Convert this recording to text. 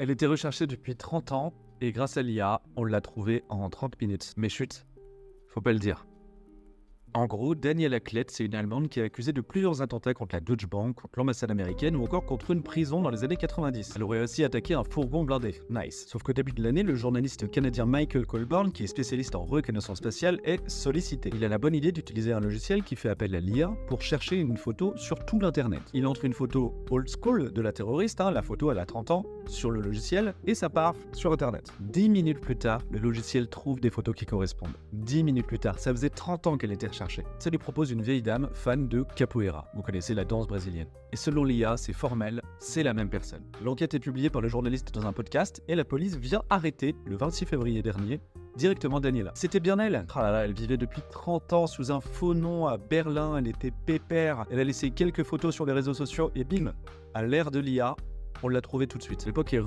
Elle était recherchée depuis 30 ans et grâce à l'IA, on l'a trouvée en 30 minutes. Mais chut, faut pas le dire. En gros, Daniela Klett, c'est une Allemande qui est accusée de plusieurs attentats contre la Deutsche Bank, contre l'ambassade américaine ou encore contre une prison dans les années 90. Elle aurait aussi attaqué un fourgon blindé. Nice. Sauf qu'au début de l'année, le journaliste canadien Michael Colborn, qui est spécialiste en reconnaissance faciale, est sollicité. Il a la bonne idée d'utiliser un logiciel qui fait appel à l'IA pour chercher une photo sur tout l'internet. Il entre une photo old school de la terroriste, la photo elle a 30 ans, sur le logiciel et ça part sur internet. 10 minutes plus tard, le logiciel trouve des photos qui correspondent. 10 minutes plus tard, ça faisait 30 ans qu'elle était recherchée. Ça lui propose une vieille dame fan de capoeira. Vous connaissez la danse brésilienne. Et selon l'IA, c'est formel, c'est la même personne. L'enquête est publiée par le journaliste dans un podcast et la police vient arrêter, le 26 février dernier, directement Daniela. C'était bien elle. Ah là là, elle vivait depuis 30 ans sous un faux nom à Berlin, elle était pépère. Elle a laissé quelques photos sur les réseaux sociaux et bim, à l'ère de l'IA, on l'a trouvée tout de suite. L'époque est